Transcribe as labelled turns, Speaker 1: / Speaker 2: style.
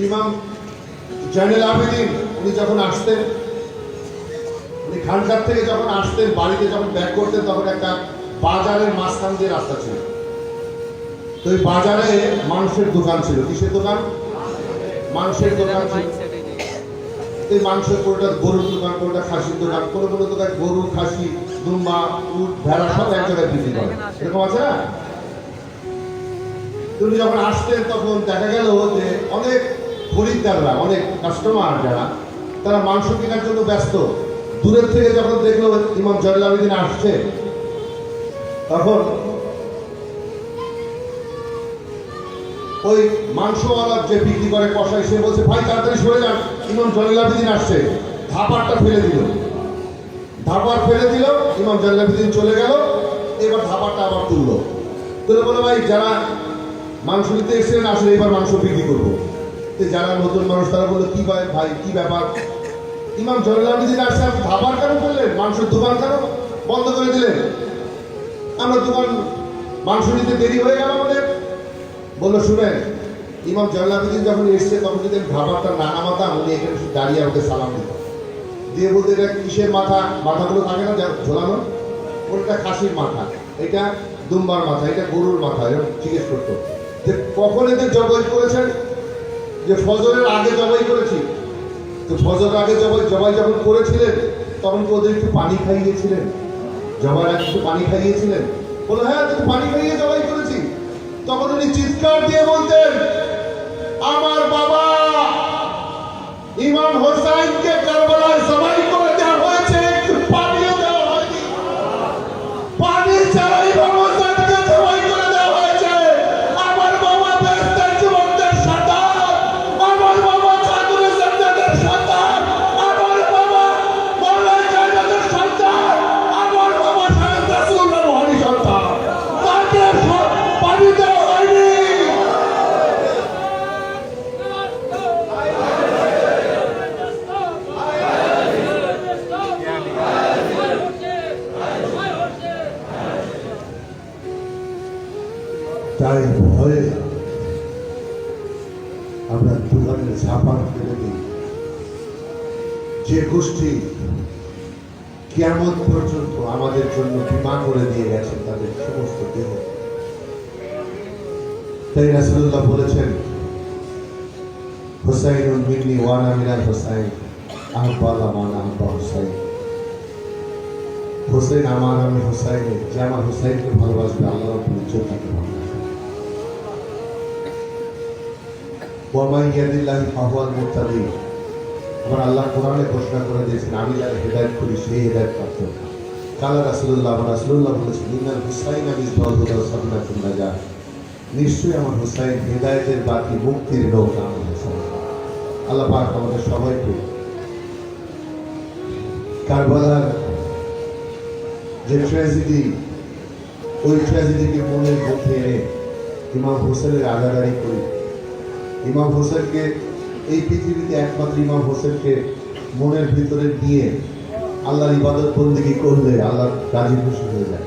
Speaker 1: ইমাম জয়নুল আবেদিন উনি যখন আসতেন, উনি খানকার থেকে যখন আসতেন, বাড়িতে যখন ব্যাক করতেন, তখন একটা বাজারের মাঝখান দিয়ে রাস্তা ছিল। তো ওই বাজারে মাংসের দোকান ছিল। কিসের দোকান? মাংসের দোকান ছিল। এই মাংসের কোনটা গরুর দোকান, কোনটা খাসির দোকান, কোনো কোনো দোকান গরু, খাসি, দুম্বা, উট, ভেড়া সব এক জায়গায় বিক্রি করে, এরকম আছে না? তুমি যখন আসতেন তখন দেখা গেল যে অনেক খরিদ্দাররা, অনেক কাস্টমার যারা, তারা মাংস কেনার জন্য ব্যস্ত। দূরের থেকে যখন দেখলো ইমাম জয়নুল আবেদিন আসছে, তখন ওই মাংসওয়ালা যে বিক্রি করে কষাই, সে বলছে ভাই তাড়াতাড়ি সরে যান, ইমাম জয়নুল আবেদিন আসছে। ধাপারটা ফেলে দিল, ধাপার ফেলে দিল, ইমাম জয়নুল আবেদিন চলে গেল। এবার ধাপারটা আবার তুললো, তুলে বলে ভাই যারা মাংস নিতে এসেছিলেন আসলে এবার মাংস বিক্রি করবো। যারা নতুন মানুষ তারা বললো কি ভাই ভাই কি ব্যাপার, ইমাম জয়নুল আবেদিন আসছে, ধাপার কেন ফেললেন, মাংসের দোকান কেন বন্ধ করে দিলেন? আমরা দোকান মাংস নিতে দেরি হয়ে গেল আমাদের। বললো শুনেন, ইমাম জয়নুল আবেদিন যখন এসছে তখন যদি ধাবারটা না নামাতাম, উনি এখানে দাঁড়িয়ে আমাকে সালাম দিত, দিয়ে বলতে এটা কিসের মাথা, মাথাগুলো থাকে না ঝোলানো, ওটা খাসির মাথা, এটা দুম্বার মাথা, এটা গরুর মাথা, এরকম জিজ্ঞেস করতো যে কখন এদের জবাই করেছেন, যে ফজরের আগে জবাই করেছি। তো ফজরের আগে জবাই যখন করেছিলেন তখন তো ওদের একটু পানি খাইয়েছিলেন, জবাই আগে একটু পানি খাইয়েছিলেন? বলো হ্যাঁ একটু পানি খাইয়ে জবাই করেছি। তখন উনি চিৎকার দিয়ে বলতেন, আমার বাবা ইমাম হোসাইনকে কারবালায় জবাই করে দেওয়া হয়েছে, একটু পানিও দেওয়া হয়নি, পানি ছাড়া ইমাম হোসাইনকে জবাই করে দেওয়া হয়েছে। আমার বাবা বেহেশতের যুবকদের সন্তান, আমার বাবা চাঁদুরে জান্নাতের সন্তান, আমার বাবা মওলাই কায়নাতের সন্তান, আমার বাবা শাহেদ রাসূলুল্লাহর রূহানি সন্তান, তাকে পানি দেওয়া হয়নি। তাই ভয়ে আমরা দোকানের ঝাপার ফেলে দিই। যে গোষ্ঠী কিয়ামত পর্যন্ত আমাদের জন্য বীমা করে দিয়ে গেছেন তাদের সমস্ত দেহ। তাই রাসূলুল্লাহ বলেছেন, হুসাইনুন মিন্নি ওয়া আনা মিনাল হুসাইন, আহব্বালা মান আহব্বা হুসাইন। হুসাইন আমার, আমি হুসাইনের, যে আমার হুসাইনকে ভালোবাসবে আল্লাহ রাব্বুল ইজ্জত তাকে ভালোবাসবে। ওয়ামান ইয়াহদিল্লাহি ফাহুয়াল মুহতাদি। আমার আল্লাহ কোরআনে ঘোষণা করে দিয়েছেন, আমি যার হেদায়েত করি সেই হেদায়েত প্রাপ্ত। কালা রাসূলুল্লাহ, আমার রাসূলুল্লাহ বলেছেন, ইন্নাল হুসাইনা মিসবাহুল হুদা ওয়া সাবিলাতুন নাজাহ। নিশ্চয়ই আমার হুসাইন হেদায়েতের বাতি, মুক্তির নৌকা আমার হুসাইন। আল্লাহ পাক আমাদের সবাইকে কারবালার যে ট্র্যাজেডি, ওই ট্র্যাজেডিকে মনের মধ্যে এনে ইমাম হোসেনের আগাদারি করি। ইমাম হোসেনকে এই পৃথিবীতে একমাত্র ইমাম হোসেনকে মনের ভিতরে নিয়ে আল্লাহর ইবাদত বন্দেগী করলে আল্লাহ রাজি খুশি হয়ে যায়।